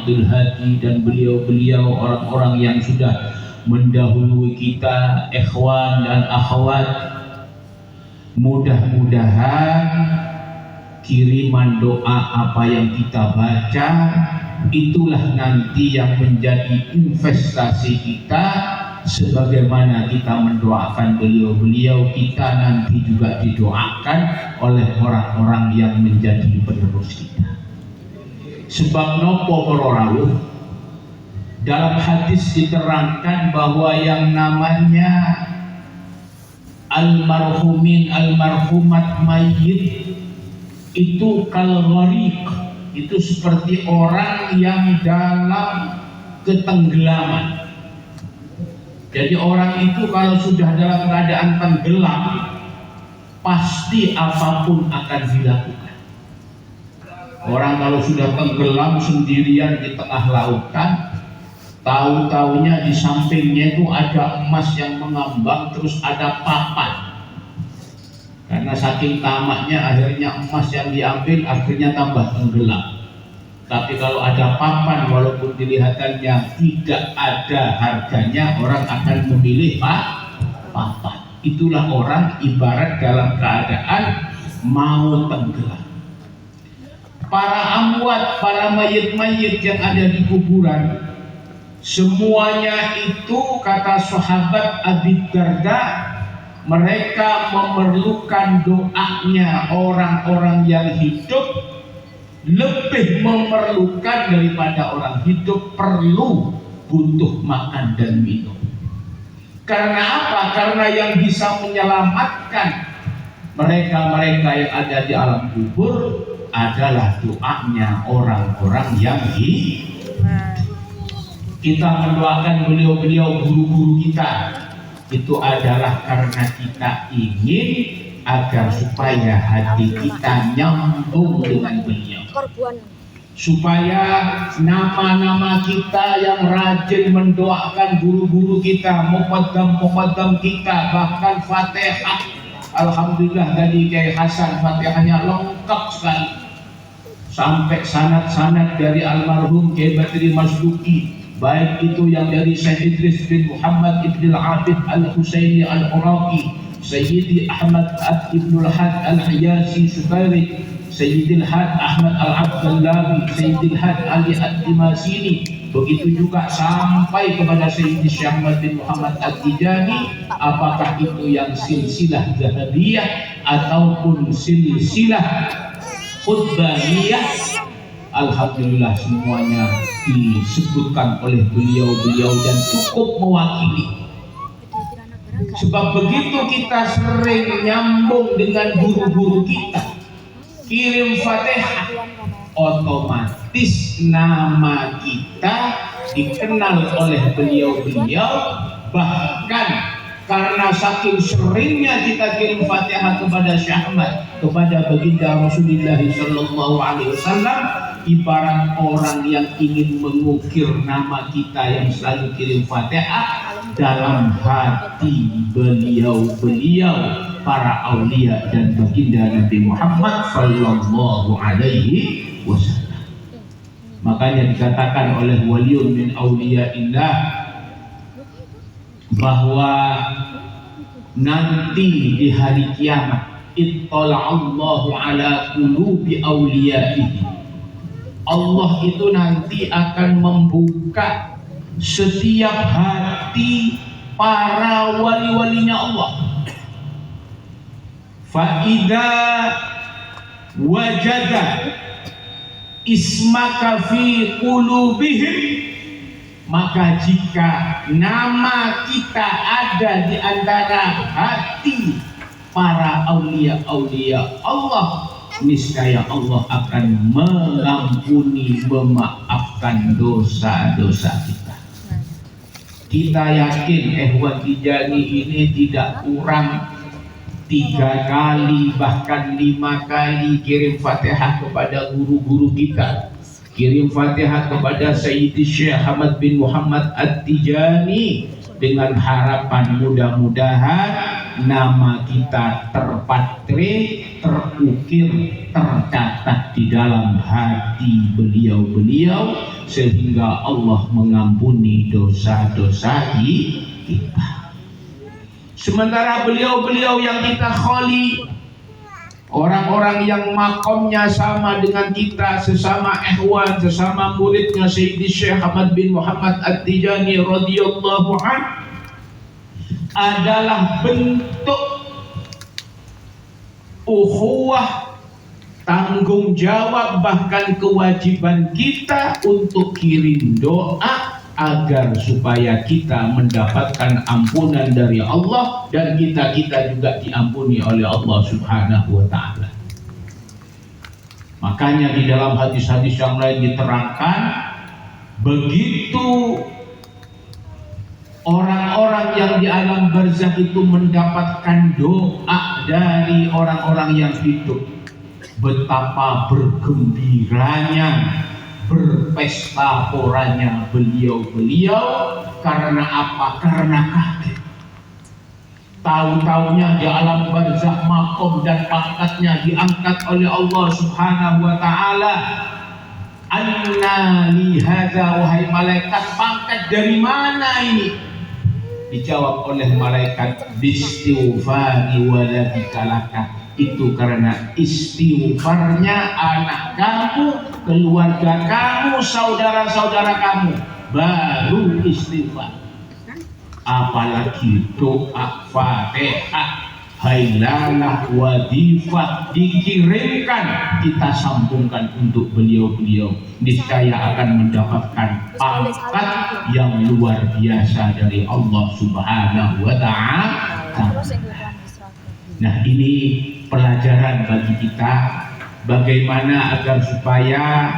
Abdul Hadi dan beliau-beliau orang-orang yang sudah mendahului kita, ikhwan dan akhwat. Mudah-mudahan kiriman doa apa yang kita baca itulah nanti yang menjadi investasi kita, sebagaimana kita mendoakan beliau-beliau, kita nanti juga didoakan oleh orang-orang yang menjadi penerus kita. Sebab nopo perorawuh, dalam hadis diterangkan bahwa yang namanya almarhumin almarhumat mayit itu kalgharik, itu seperti orang yang dalam ketenggelaman. Jadi orang itu kalau sudah dalam keadaan tenggelam, pasti apapun akan dilakukan. Orang kalau sudah tenggelam sendirian di tengah lautan, tahu-taunya di sampingnya itu ada emas yang mengambang, terus ada papan. Karena saking tamaknya akhirnya emas yang diambil akhirnya tambah tenggelam. Tapi kalau ada papan, walaupun kelihatannya tidak ada harganya, orang akan memilih papan. Itulah orang ibarat dalam keadaan mau tenggelam. Para amwat, para mayit-mayit yang ada di kuburan, semuanya itu kata sahabat Abi Darda, mereka memerlukan doanya orang-orang yang hidup, lebih memerlukan daripada orang hidup perlu butuh makan dan minum. Karena apa? Karena yang bisa menyelamatkan mereka-mereka yang ada di alam kubur adalah doanya orang-orang yang hidup. Kita mendoakan beliau-beliau guru-guru kita, itu adalah karena kita ingin agar supaya hati kita nyambung dengan beliau, supaya nama-nama kita yang rajin mendoakan guru-guru kita, muqaddam-muqaddam kita, bahkan Fatihah, alhamdulillah tadi Kiai Hasan Fatihahnya lengkap sekali, sampai sanad-sanad dari almarhum Kiai Badri Masduki, baik itu yang dari Syekh Idris bin Muhammad ibn al-Abid al-Husaini al-Uraqi, Sayyidi Ahmad ibn al-Had al-Hiyasi Sukairi, Sayyidil Had Ahmad al-Abdallahi, Sayyidil Had Ali ad-Dimasini, begitu juga sampai kepada Sayyidi Syekh Ahmad bin Muhammad at-Tijani, apakah itu yang silsilah Zahabiyah ataupun silsilah Qutbaniyah, alhamdulillah semuanya disebutkan oleh beliau-beliau dan cukup mewakili. Sebab begitu kita sering nyambung dengan guru-guru kita, kirim Fatihah, otomatis nama kita dikenal oleh beliau-beliau. Bahkan karena saking seringnya kita kirim Fatihah kepada Syekh Ahmad, kepada baginda Rasulullah sallallahu alaihi wasallam, ibarat orang yang ingin mengukir nama kita yang selalu kirim Fatihah dalam hati beliau-beliau para aulia dan baginda Nabi Muhammad sallallahu alaihi wasallam. Makanya dikatakan oleh waliun min auliyaillah bahwa nanti di hari kiamat ittala'allahu ala qulubi awliyaihi, Allah itu nanti akan membuka setiap hati para wali-walinya Allah. Fa idza wajada ismaka fi qulubihim, maka jika nama kita ada di antara hati para aulia-aulia Allah, niscaya Allah akan mengampuni, memaafkan dosa-dosa kita. Kita yakin Ikhwan Tijani ini tidak kurang 3 kali bahkan 5 kali kirim Fatihah kepada guru-guru kita, kirim Fatihah kepada Sayyidi Syekh Ahmad bin Muhammad at-Tijani dengan harapan mudah-mudahan nama kita terpatri, terukir, tercatat di dalam hati beliau-beliau, sehingga Allah mengampuni dosa-dosa kita. Sementara beliau-beliau yang kita kholi, orang-orang yang makomnya sama dengan kita, sesama ikhwan, sesama muridnya Sayyidi Syekh Ahmad bin Muhammad At-Tijani radhiyallahu anhu, adalah bentuk ukhuwah, tanggung jawab, bahkan kewajiban kita untuk kirim doa agar supaya kita mendapatkan ampunan dari Allah dan kita juga diampuni oleh Allah Subhanahu wa taala. Makanya di dalam hadis-hadis yang lain diterangkan, begitu orang-orang yang di alam barzakh itu mendapatkan doa dari orang-orang yang hidup, betapa bergembiranya, berpesta poranya beliau-beliau. Karena apa? Karena kaget. Tahu-taunya di alam barzakh makom dan pangkatnya diangkat oleh Allah Subhanahu wa taala. Anna li hadza, wahai malaikat, pangkat dari mana ini? Dijawab oleh malaikat, bistighfari waladika laka. Itu karena istighfarnya anak kamu, keluarga kamu, saudara-saudara kamu, baru istighfar. Apalagi doa Fatihah, hailalah, wadifah dikirimkan, kita sambungkan untuk beliau-beliau, niscaya akan mendapatkan pangkat yang luar biasa dari Allah Subhanahu wa ta'ala. Nah, ini pelajaran bagi kita, bagaimana agar supaya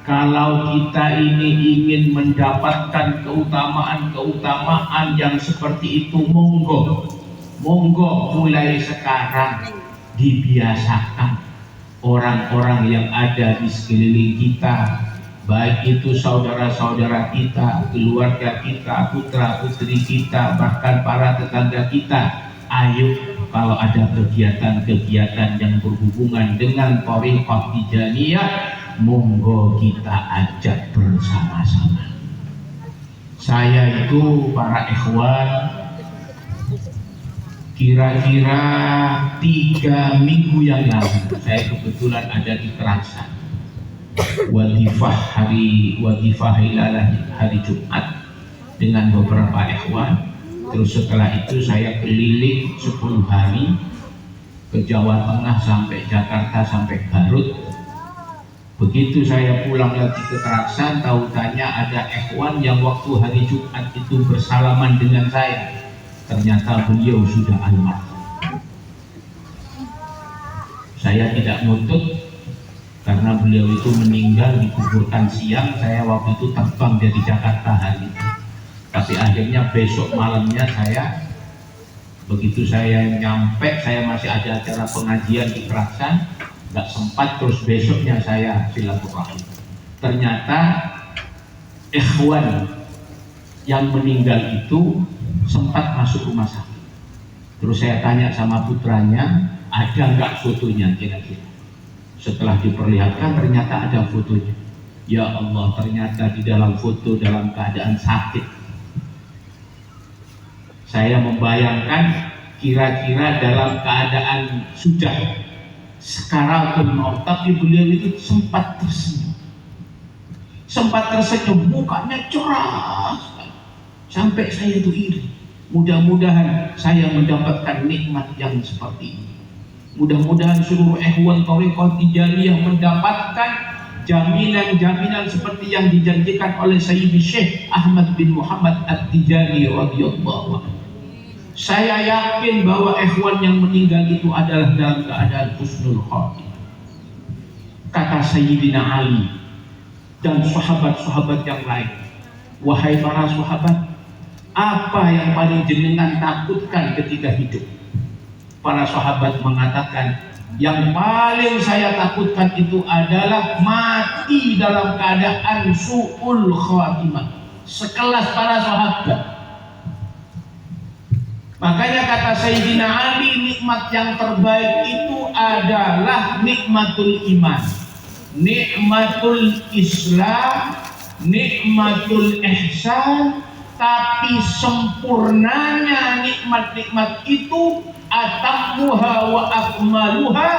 kalau kita ini ingin mendapatkan keutamaan-keutamaan yang seperti itu, monggo mulai sekarang dibiasakan orang-orang yang ada di sekeliling kita, baik itu saudara-saudara kita, keluarga kita, putra-putri kita, bahkan para tetangga kita. Ayo, kalau ada kegiatan-kegiatan yang berhubungan dengan Thariqah Tijaniyah, monggo kita ajak bersama-sama. Saya itu, para ikhwan, kira-kira 3 minggu yang lalu saya kebetulan ada di Kerasan, wadifah hilalah hari Jumat dengan beberapa ikhwan. Terus setelah itu saya keliling 10 hari ke Jawa Tengah sampai Jakarta sampai Garut. Begitu saya pulang lagi ke Kerasan, tahu tanya ada ikhwan yang waktu hari Jumat itu bersalaman dengan saya, ternyata beliau sudah almarhum. Saya tidak nuntut karena beliau itu meninggal dikuburkan siang. Saya waktu itu terbang dari Jakarta hari itu, tapi akhirnya besok malamnya begitu saya nyampe, saya masih ada acara pengajian di Kerasan, nggak sempat. Terus besoknya saya silaturahmi, ternyata ikhwan yang meninggal itu sempat masuk rumah sakit. Terus saya tanya sama putranya, ada nggak fotonya kira-kira? Setelah diperlihatkan, ternyata ada fotonya. Ya Allah, ternyata di dalam foto dalam keadaan sakit. Saya membayangkan kira-kira dalam keadaan sudah sekaratul maut, tapi beliau itu sempat tersenyum, mukanya cerah sampai saya itu iri. Mudah-mudahan saya mendapatkan nikmat yang seperti ini. Mudah-mudahan seluruh ikhwan Thariqah Tijaniyah mendapatkan jaminan-jaminan seperti yang dijanjikan oleh Sayyidi Syekh Ahmad bin Muhammad At-Tijani radhiyallahu anhu. Saya yakin bahwa ikhwan yang meninggal itu adalah dalam keadaan husnul khatimah. Kata Sayyidina Ali dan sahabat-sahabat yang lain, wahai para sahabat, apa yang paling jenengan takutkan ketika hidup? Para sahabat mengatakan, yang paling saya takutkan itu adalah mati dalam keadaan su'ul khatimah. Sekelas para sahabat. Makanya kata Sayyidina Ali, nikmat yang terbaik itu adalah nikmatul iman, nikmatul Islam, nikmatul ihsan. Tapi sempurnanya nikmat-nikmat itu, atammuha wa akmaluha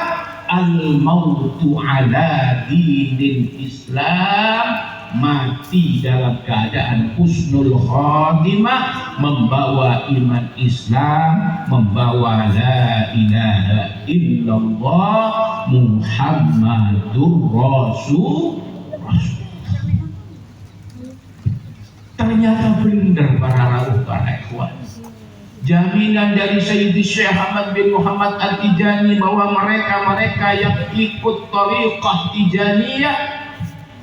al-mautu ala dinil Islam, mati dalam keadaan husnul khatimah, membawa iman Islam, membawa la ilaha illallah Muhammadur Rasulullah. Ternyata benar para ikhwan. Jaminan dari Sayyidi Syekh Ahmad bin Muhammad At-Tijani bahwa mereka-mereka yang ikut Thariqah Tijaniyah,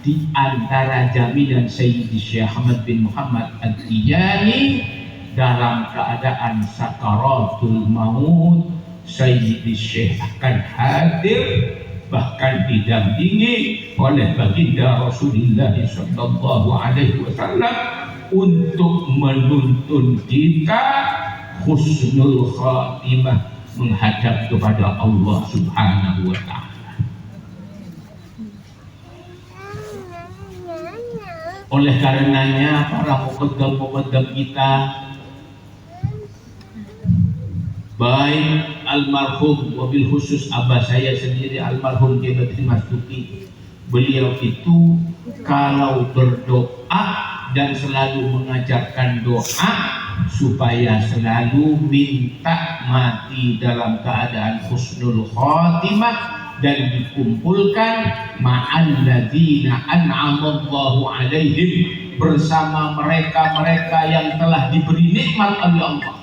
di antara jaminan Sayyidi Syekh Ahmad bin Muhammad At-Tijani dalam keadaan sakaratul maut, Sayyidi Syekh akan hadir, bahkan didampingi oleh baginda Rasulullah sallallahu alaihi wasallam untuk menuntun kita husnul khatimah menghadap kepada Allah Subhanahu wa ta'ala. Oleh karenanya para muqaddam-muqaddam kita, baik almarhum, wabil khusus abah saya sendiri almarhum Kiai Badri Mas Duki, beliau itu kalau berdoa dan selalu mengajarkan doa supaya selalu minta mati dalam keadaan husnul khatimah dan dikumpulkan ma'al ladzina an'amallahu alaihim, bersama mereka-mereka yang telah diberi nikmat oleh Allah.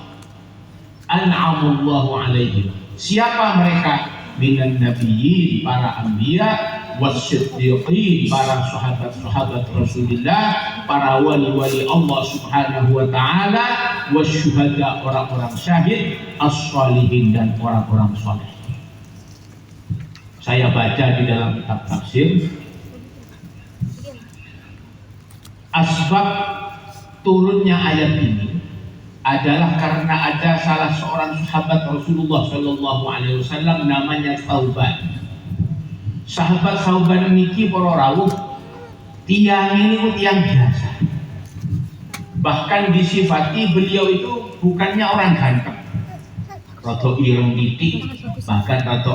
An'amallahu alaihim, siapa mereka? Minan nabiyyin, para anbiya, wasiddiqin, para sahabat-sahabat Rasulullah, para wali-wali Allah Subhanahu wa ta'ala, wasyuhada, orang-orang syahid, as-shalihin, dan orang-orang saleh. Saya baca di dalam kitab tafsir, asbab turunnya ayat ini adalah karena ada salah seorang sahabat Rasulullah Shallallahu Alaihi Wasallam namanya Thauban. Sahabat Thauban niki para rawuh, tiang ini tiang biasa. Bahkan disifati beliau itu bukannya orang ganteng, rada ireng titik, bahkan rada